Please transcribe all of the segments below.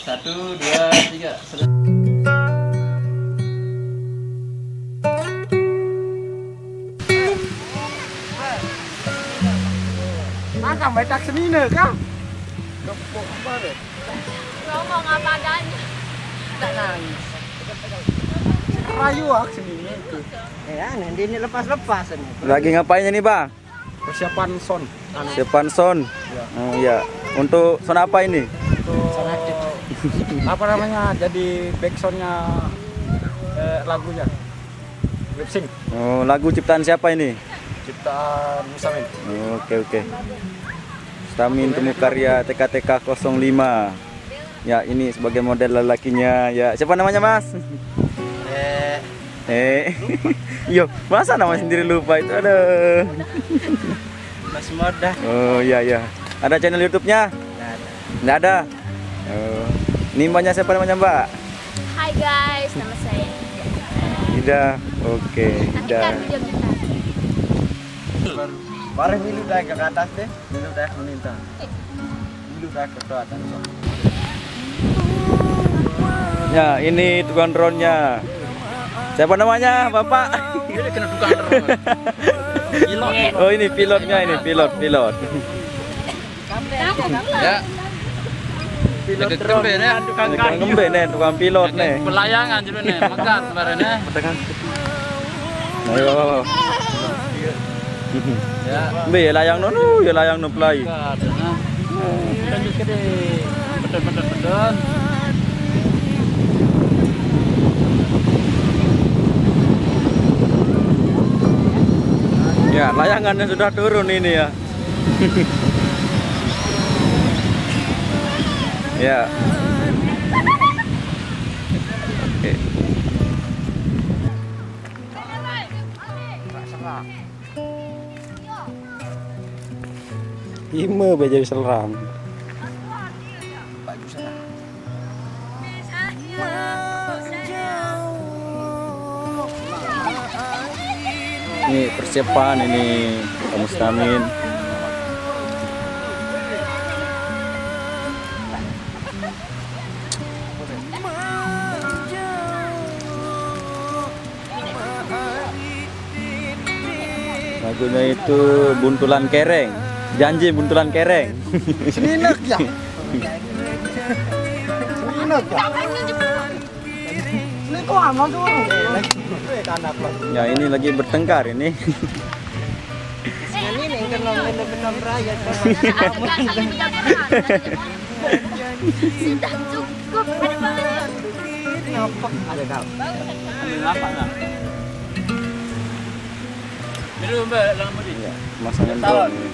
1, 2, 3. Makan betak semina kau. Ngomong apa adanya. Tak nangis. Rayu ak semina itu. Ya, nanti ini lepas-lepas ini. Lagi ngapainnya nih bang? Persiapan son. Siapan son. Ya. Oh iya. Untuk son apa ini? Untuk apa namanya? Jadi backsoundnya lagunya. Lip sync. Oh, lagu ciptaan siapa ini? Ciptaan Musamin. Oh, oke. Stamin Temu Karya TKTK 05. Ya, ini sebagai model lelakinya. Ya, siapa namanya Mas? Yo, masa nama sendiri lupa itu? Aduh. Mas Moda. Oh iya. Ada channel YouTube-nya? Nggak ada. Oh. Ini mbaknya siapa namanya Mbak? Hai guys, nama saya. Ida. Oke, Nanti Ida. kan video kita. Baru milu dah ke atas deh. Milu dah menintang. Milu dah ke atas. Ya, ini tukang drone-nya. Siapa namanya, Bapak? Ini kena tukang drone. Pilot. Oh, ini pilotnya, ini pilot. Ya. Pilot drone ya, tukang Tukang kembe nih, tukang pilot nih. Pelayangan dulu nih, mekat kemarin ya. Ayo. Ya. Be layang nono, ya layang no play. Mekat. Nah. Lanjut ke deh. Betul. Ya, layangannya sudah turun ini ya. Ya. Oke. Ime be jadi seram. Ini persiapan ini kamu stamin. Lagunya itu Buntulan Kereng. Janji Buntulan Kereng. Seninek ya. Seninek ya. Ini kok aman tuh. Ya ini lagi bertengkar ini. Ini yang kena benar raya. Sudah cukup. Ada banget. Ngapak ada kau. Ambil apa enggak? Ini Mbak, dalam mudi. Ya, masangan drone ini.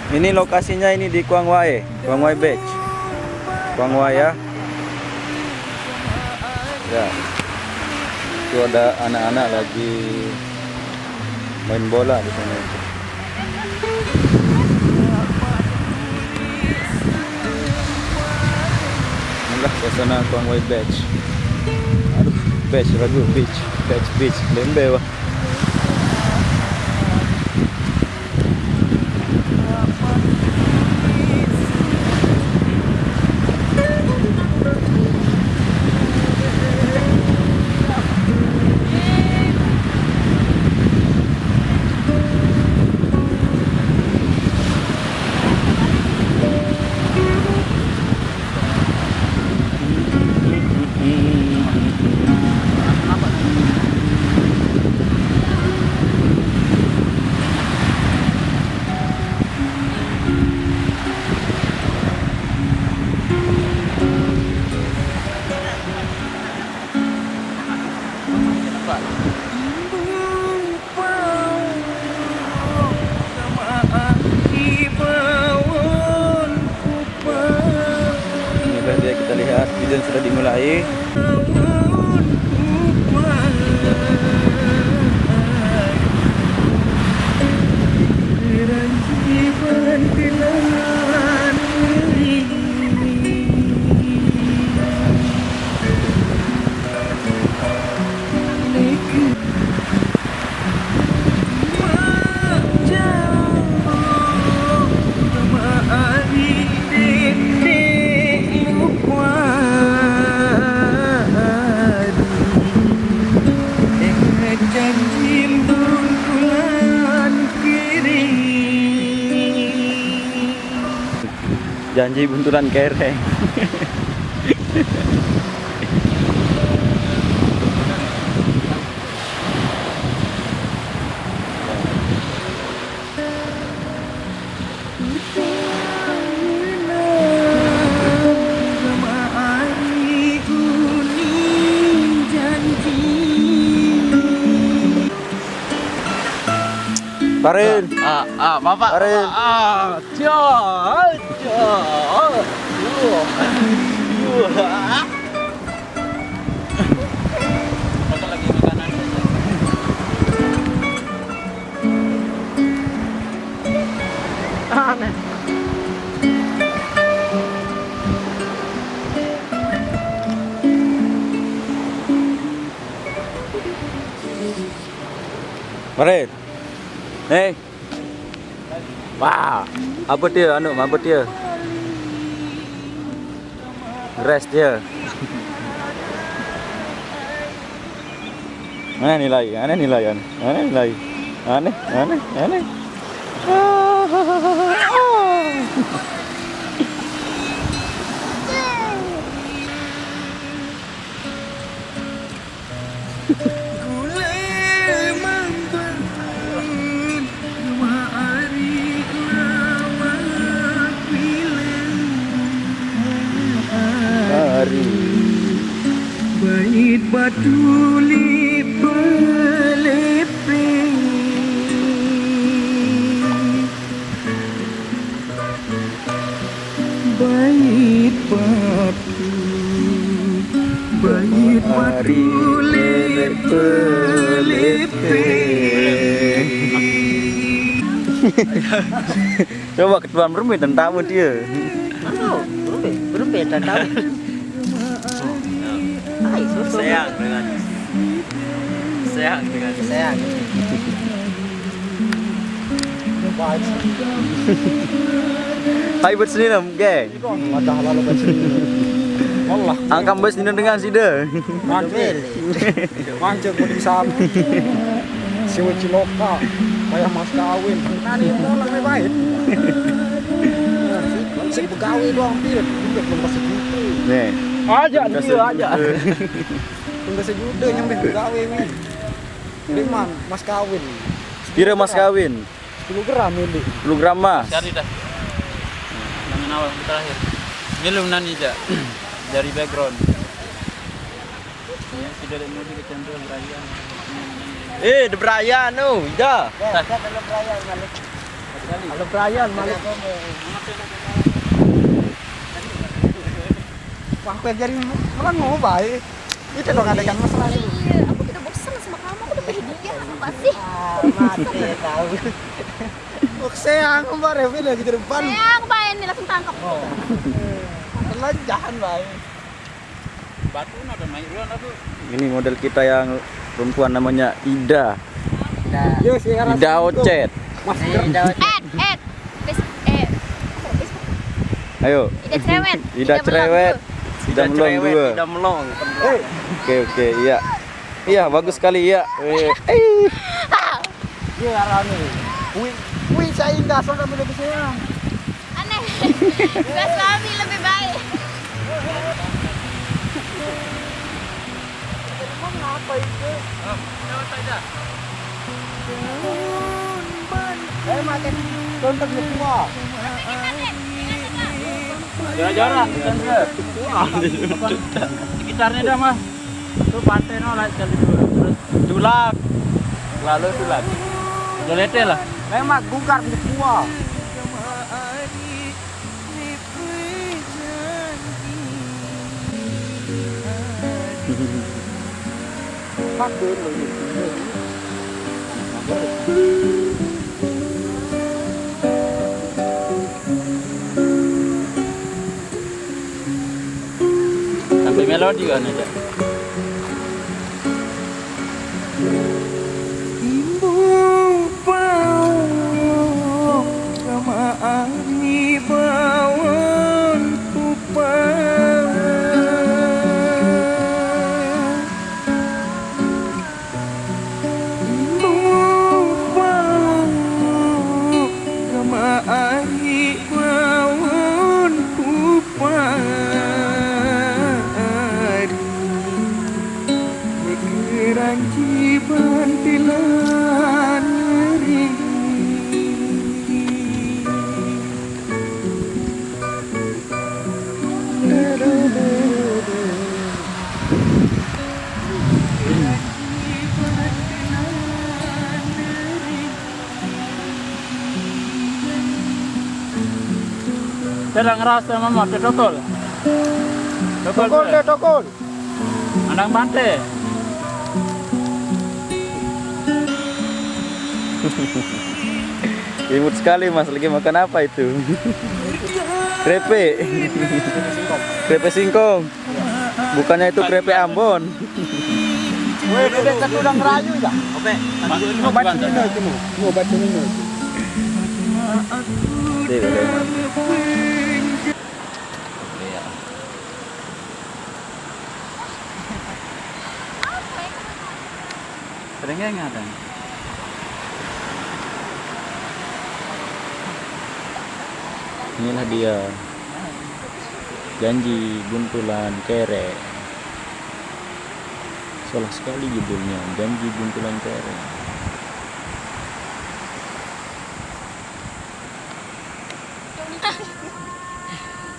Ini lokasinya ini di Kuang Wai Beach. Kuang Wai ya. Ya. Itu ada anak-anak lagi main bola di sana. Inilah suasana Kuang Wai Beach. Aduh, beach, lembe wah. Kita lihat hujan sudah dimulai. jadi bunturan kereng. Parin, Bapak. Parin. Bapak lagi ke kanan. Aneh. Parin. Hey. Wah, apa dia? Apa dia? Rest dia. Mana nilai? Aneh nilai kan? Aneh nilai. Aneh. Bait batu lepe bait batu lepe. Coba ketuan bermain tentang dia. Belum beda tahu. Sayang dengan Hai buat sini lah, geng. Wadah lalu baca. Allah. Angkam bos ini dengan sida. Mancing mau di sana. Si Weci lokal, kayak mas kawin. Tadi tolong nih baik. Si pegawai doang dia, juga belum kasih gitu. Nih. Aja dia. Tunggu sejuta yang pegawai nih. Liman mas kawin. Kira mas kawin. 10 gram ini. 10 gram mas. Cari dah. Dengan awal terakhir. Belum nani aja. Dari background. Ya, sudah ada mudi kecenderungan Brian. The Brian no, ida. Halo Brian Malik. Halo Brian Malik. Wah, kau jadi malah mau baik. Itu dong ada yang masalah itu. Iya, aku tidak bosan sama kamu. Aku udah bahagia. Apa sih? Mati tahu. Sayang, Mbak Revi lagi di depan. Sayang, baik nih langsung tangkap. Jahan baik. Batu ada main duluan aku. Ini model kita yang perempuan namanya Ida. Yo, sekarang Ida Ocet. Mas Ayo. Ida cerewet. Ida cerewet. Ida melong dua. Ida melong. Oke, iya. Iya, bagus sekali ya. Iya, arane. Wih, saya indah soalnya lebih sayang. Aneh. Gak suami lebih baik. Mengapa itu? Makan kontak semua. Jarang-jarang kan dia. Sekitarnya dah mah. Tuh pantai nolak kali dua. Terus Dulak. Lalu Dulak. Dolete lah. Memang bongkar semua. Sampai melodi kan aja. tidak ngerasa mama tokol. Tokol deh, tokol. Andang bante. Imut sekali Mas, lagi makan apa itu? Krepe. Krepe singkong. Bukannya itu krepe Ambon. Weh, dedek kan udah ngerayu ya. Oke. Ngobat minum itu. Ngobat minum. Seringnya nggak ada. Inilah dia. Janji Buntulan Kere. Salah sekali judulnya, Janji Buntulan Kere.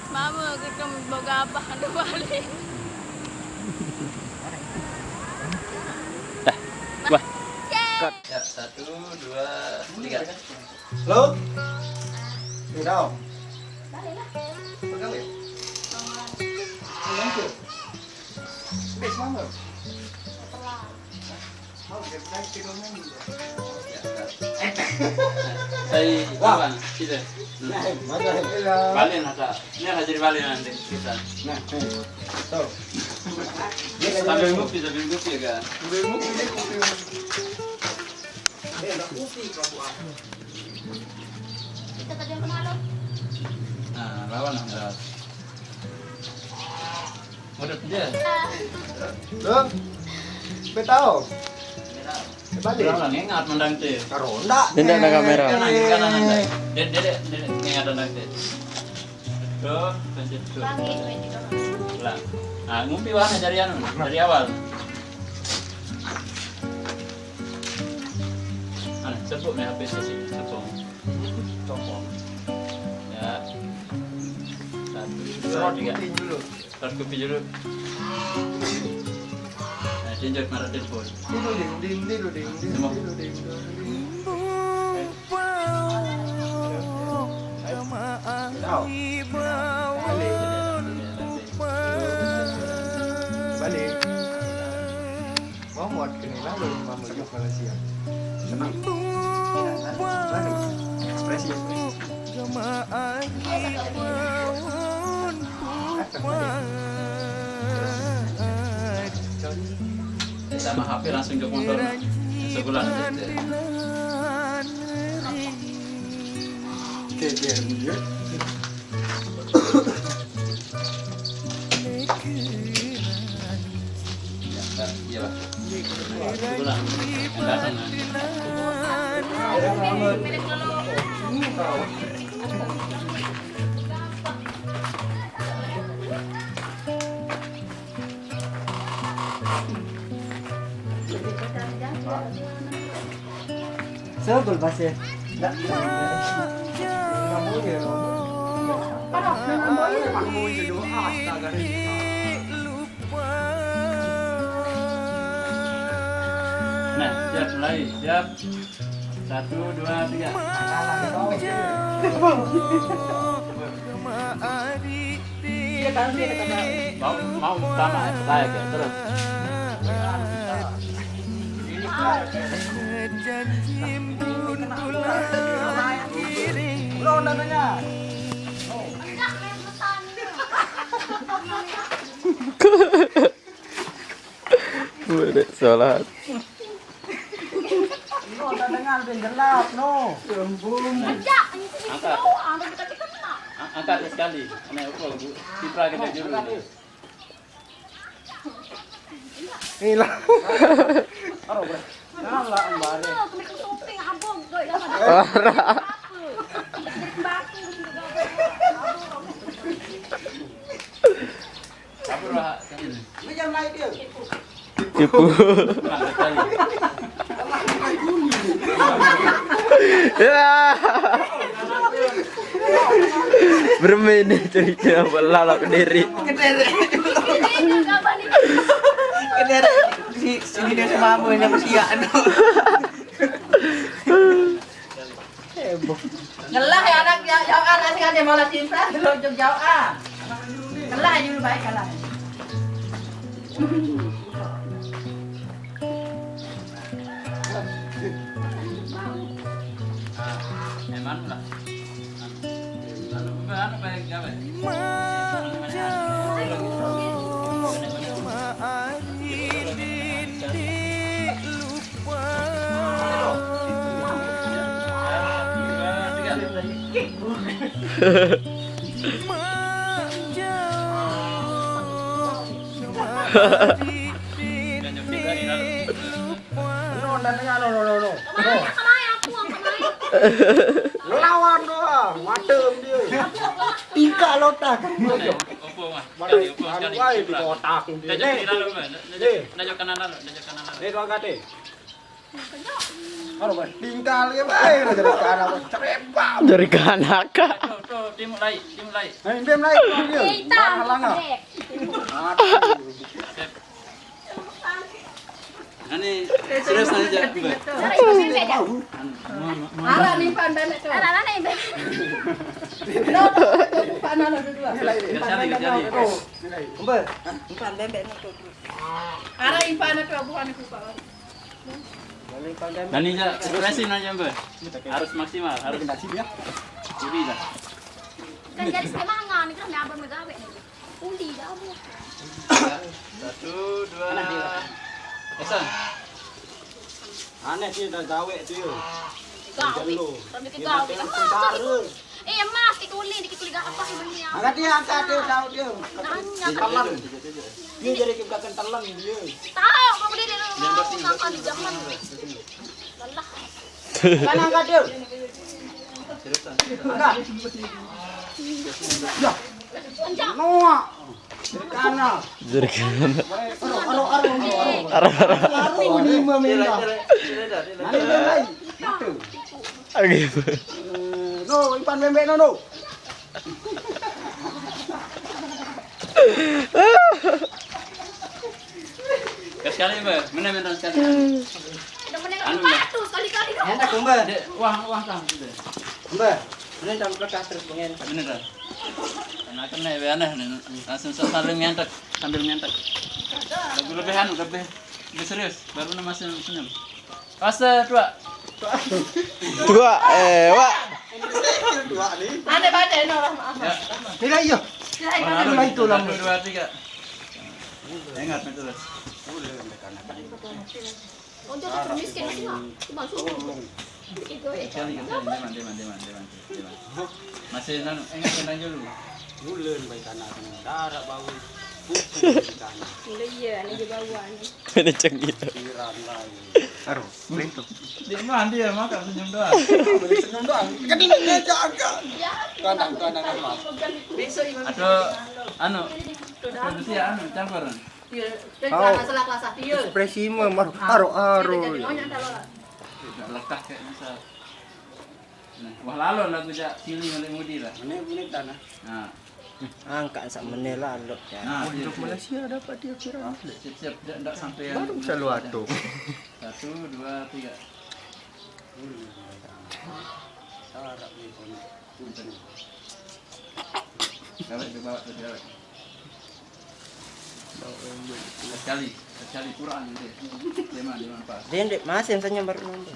Mama, kita boga apa kan balik. Wah. Cut. Ya, 1, 2, 3. Lo? Tidak. Saya lawan, kita. Balik ada. Ini akan jadi balik nanti kita. Sambil ngopi ya kan. Kita tadi yang kemana? Nah, lawan lah. Udah dia. Lo? Betao. Balik. Lawan ingat mendang teh. Karonda. Tidak ada kamera. Kanan nanti. Dede ingat mendang teh. Tuh, pencet tuh. Lah. Nah, ngumpi warna dari awal. Sebut nih HP sih, sebut. Ya. 1, 2, 3. Start kopi dulu. Nah, tunjuk marah telepon. Semua. Balik. Mau muat ke ni lalu mama ke Malaysia. Senang. Balik. Ekspresi. Sama HP langsung ke motor. Sebulan aja. Oke. Iya lah. Sebulan. Datang. Sebel pasir. Tak. Kamu ya. Pada kamu ini kamu itu astaga. Nah, siap mulai. Siap. 1, 2, 3. Mau sama saya kayak terus. Lo namanya. Udah sholat. No, dengar gelap, no. Kerja, ini sih Angkat. ada kita kena. Angkat sekali. Ini ukul Bu. Citra kita dulu. Hilang. Aro, bro. Nala ambare. Kena kesumping abong, doi dah ada. Ora. Batu juga. Apa roh ini? Macam naik dia. Tipu. Angkat sekali. Ya. Bermain cerita belalak diri. Kedere si sini dia sama abu yang persiaan. Heboh. Kalah ya anak jauh anak sekali malah cinta lo jauh ah. Kalah dulu baik kalah. Emang lah. Lalu apa baik gawe? No. Kamay aku ang kamay. Lawan doang, madem dia. Tingkah lotak. Opo mah. Baru Opo sekali. wae di kotak dia. Najak kiri lalu, najak kanan lalu, najak kanan lalu. Nih doang kate. Aro ban, tingkah lihat bae dari kana cerebang. Dari kanaka. Tuh, timur lai, timur lai. Ini dem naik dia. Kita Halangan. Ani serius aja. Cara ibu bebek dah. Ara ni pan bebek tu. Anak-anak ni bebek. No, pan ala dua. Umber. Pan bebek ni tu. Ara impan tu bukan aku pak. Dan ini ekspresin aja mbak. Harus maksimal, harus ya. jadi lah. Kan jadi semangat ni kan dah bermegawe ni. Undi dah bu. 1, 2. Esan. Aneh sih dah gawe tu yo. Gawe. Sampai ke gawe. Mas, kikuli apa ini ya? Angkat dia, tahu dia. Nanya. Telan. Dia jadi ke belakang telan dia. Tahu, kamu dia makan di zaman. Lelah. Kan angkat dia. Seriusan. Angkat. Ya. Panjang. Noah. Kana. Dari kanana. Aru ini memindah. Nanti dia lain. Itu. Gitu. No, impan bebek no. Sekali mbak, mana sekali. Udah menengok batu sekali-kali dong. Enak kumba. Wah kang. Kumba. Ini dalam kertas terus pengen. Bener dah. Karena kena aneh langsung sambil nyantek. Lebih serius, baru masih senyum. Fase 2. Dua, wak. Dua nih. Ada baca no maaf. Tidak iya. Lalu itu lah 2, 3. Ingat terus. Untuk miskin sih nggak? Cuma suruh. Itu ya. Sekali, deman. Masih ingat dulu. Bulan baik anak darah bau. Iya, ini juga bawaan. Ini gitu. Aduh, pelintu. Dia mandi ya makan senyum doang. Senyum doang. Kan ini jaga. Kadang apa? Besok ibu. Atau produksi campuran. Karena salah kelas 1. Ekspresi mah aro. Lekah kayak misal. Nah, wah lalu lagu jak pilih oleh mudi lah. Ini tanah. Nah, Angkat sak menel lalu ya. nah Untuk Malaysia dapat dia kira. siap enggak sampai Baru selalu atuh. 1, 2, 3. Bawa sekali kurang gitu. Deman pas. Dendek masih yang senyum baru nambah.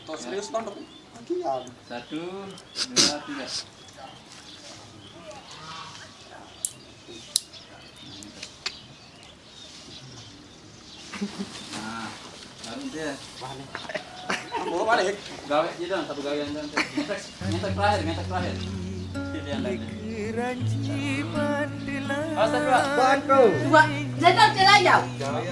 Tos serius tondok. 1, 2, 3. Nah, baru dia. Mau balik. Gawe aja dong, satu gawean dong. Nyetak terakhir. Pilihan lagi. Fase 2. Bantu. Dua. Jangan jalan jauh. Ya, nah.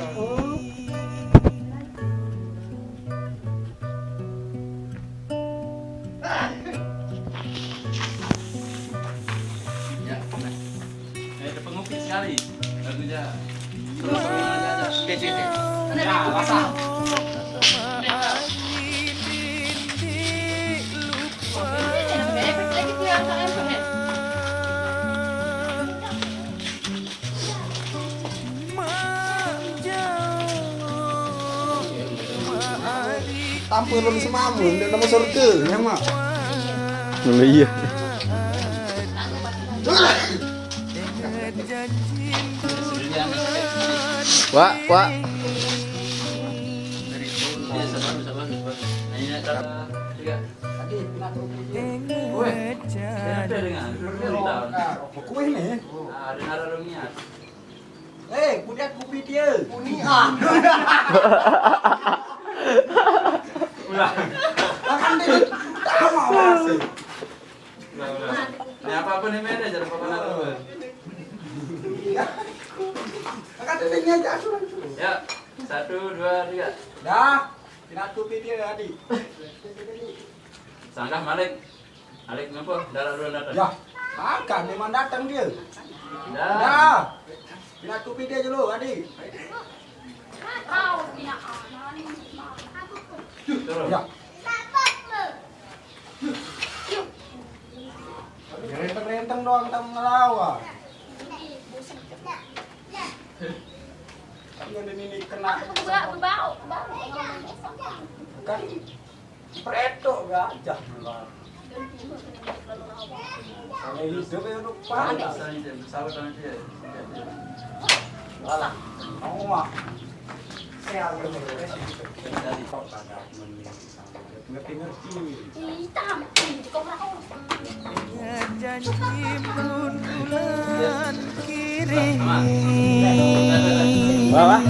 Ada pengukir sekali. Lagunya. Nah, pasang. tampil lu semamu, ndak nama surga, ya mak. Oh, iya. Wak. Kue nih. Kuda kopi dia. Akan dia tak mau masuk. Ini apa nih manajer apa apa? Akan dia aja. Ya, 1, 2, 3. Dah, tidak kopi dia adik. Sangkah Malik. Malik ngapa? Darah dulu datang. Ya, akan memang datang dia. Dah. Dah, tidak kopi dia dulu adik. Kau punya anak. Turun. Ya. Renteng-renteng doang kita ngelawa. Kan ini kena Bau. kan preto gajah. Kalau hidup ya lupa. Sahabat sama dia. Alah, kamu mah. Saya agak ngerti-ngerti. Hitam. Kau mau. Janji bulan kiri. Wah.